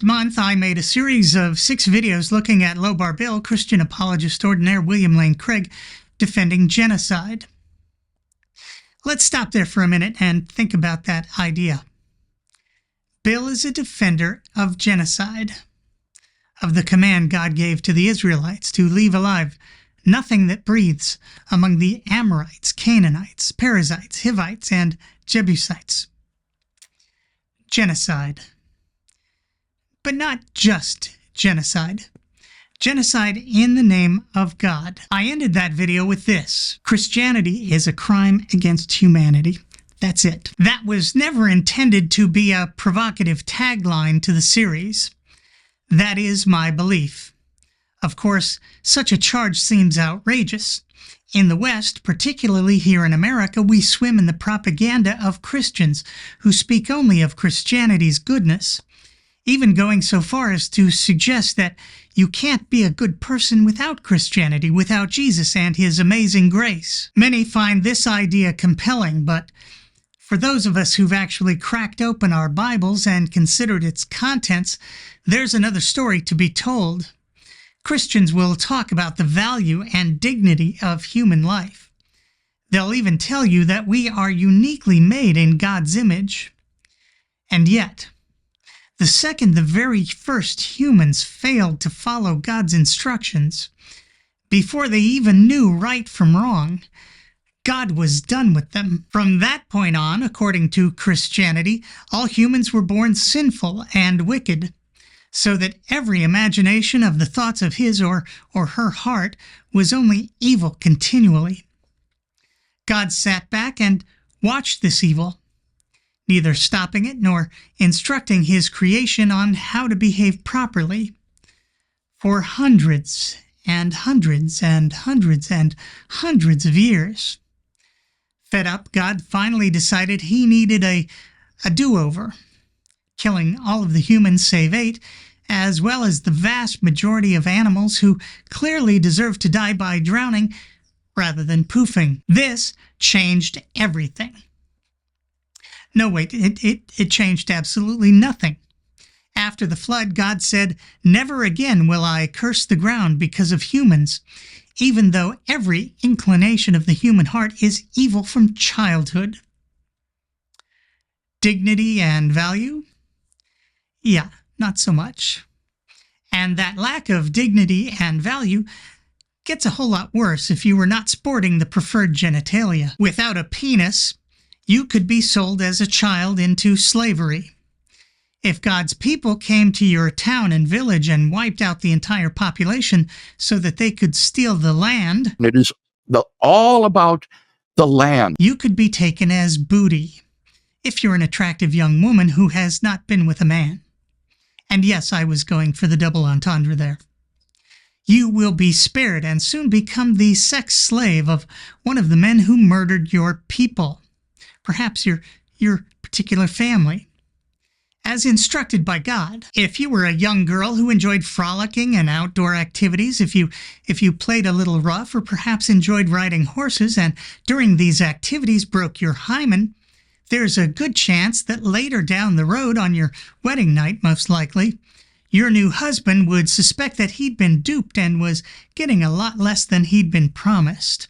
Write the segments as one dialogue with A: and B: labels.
A: Last month, I made a series of 6 videos looking at Lobar Bill, Christian apologist ordinaire William Lane Craig, defending genocide. Let's stop there for a minute and think about that idea. Bill is a defender of genocide, of the command God gave to the Israelites to leave alive nothing that breathes among the Amorites, Canaanites, Perizzites, Hivites, and Jebusites. Genocide. But not just genocide. Genocide in the name of God. I ended that video with this: Christianity is a crime against humanity. That's it. That was never intended to be a provocative tagline to the series. That is my belief. Of course, such a charge seems outrageous. In the West, particularly here in America, we swim in the propaganda of Christians who speak only of Christianity's goodness, even going so far as to suggest that you can't be a good person without Christianity, without Jesus and His amazing grace. Many find this idea compelling, but for those of us who've actually cracked open our Bibles and considered its contents, there's another story to be told. Christians will talk about the value and dignity of human life. They'll even tell you that we are uniquely made in God's image. And yet, the second the very first humans failed to follow God's instructions, before they even knew right from wrong, God was done with them. From that point on, according to Christianity, all humans were born sinful and wicked, so that every imagination of the thoughts of his or her heart was only evil continually. God sat back and watched this evil, neither stopping it nor instructing his creation on how to behave properly, for hundreds and hundreds and hundreds and hundreds of years. Fed up, God finally decided he needed a do-over, killing all of the humans save 8, as well as the vast majority of animals who clearly deserve to die by drowning rather than poofing. This changed everything. No, wait, it changed absolutely nothing. After the flood, God said, "Never again will I curse the ground because of humans," even though every inclination of the human heart is evil from childhood. Dignity and value? Yeah, not so much. And that lack of dignity and value gets a whole lot worse if you were not sporting the preferred genitalia. Without a penis, you could be sold as a child into slavery. If God's people came to your town and village and wiped out the entire population so that they could steal the land,
B: it is all about the land.
A: You could be taken as booty if you're an attractive young woman who has not been with a man. And yes, I was going for the double entendre there. You will be spared and soon become the sex slave of one of the men who murdered your people, perhaps your particular family, as instructed by God. If you were a young girl who enjoyed frolicking and outdoor activities, if you played a little rough or perhaps enjoyed riding horses and during these activities broke your hymen, there's a good chance that later down the road on your wedding night, most likely, your new husband would suspect that he'd been duped and was getting a lot less than he'd been promised,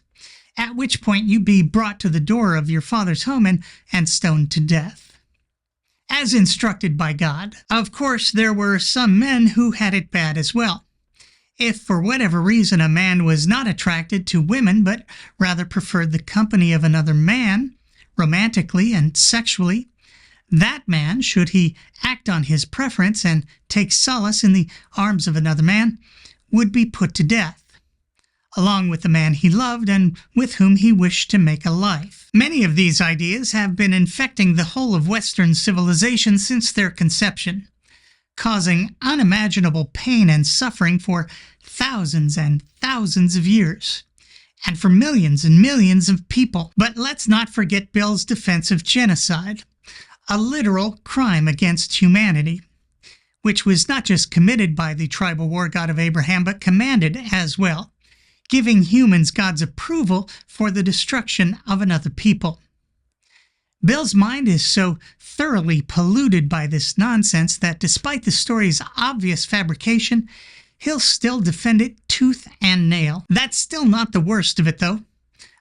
A: at which point you'd be brought to the door of your father's home and stoned to death, as instructed by God. Of course, there were some men who had it bad as well. If for whatever reason a man was not attracted to women but rather preferred the company of another man, romantically and sexually, that man, should he act on his preference and take solace in the arms of another man, would be put to death, along with the man he loved and with whom he wished to make a life. Many of these ideas have been infecting the whole of Western civilization since their conception, causing unimaginable pain and suffering for thousands and thousands of years, and for millions and millions of people. But let's not forget Bill's defense of genocide, a literal crime against humanity, which was not just committed by the tribal war god of Abraham, but commanded as well, giving humans God's approval for the destruction of another people. Bill's mind is so thoroughly polluted by this nonsense that despite the story's obvious fabrication, he'll still defend it tooth and nail. That's still not the worst of it, though.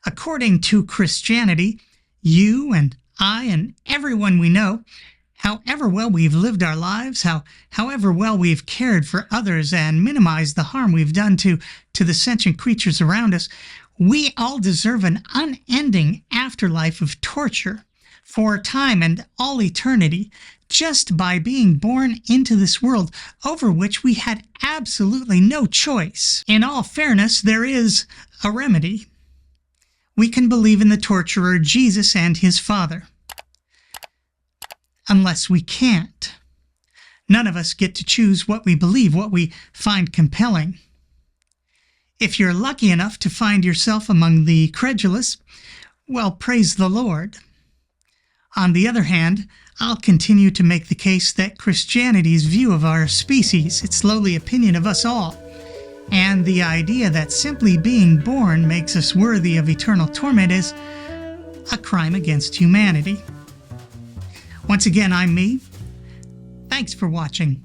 A: According to Christianity, you and I and everyone we know, however well we've lived our lives, however well we've cared for others and minimized the harm we've done to the sentient creatures around us, we all deserve an unending afterlife of torture for time and all eternity, just by being born into this world over which we had absolutely no choice. In all fairness, there is a remedy. We can believe in the torturer Jesus and his Father. Unless we can't. None of us get to choose what we believe, what we find compelling. If you're lucky enough to find yourself among the credulous, well, praise the Lord. On the other hand, I'll continue to make the case that Christianity's view of our species, its lowly opinion of us all, and the idea that simply being born makes us worthy of eternal torment is a crime against humanity. Once again, I'm me. Thanks for watching.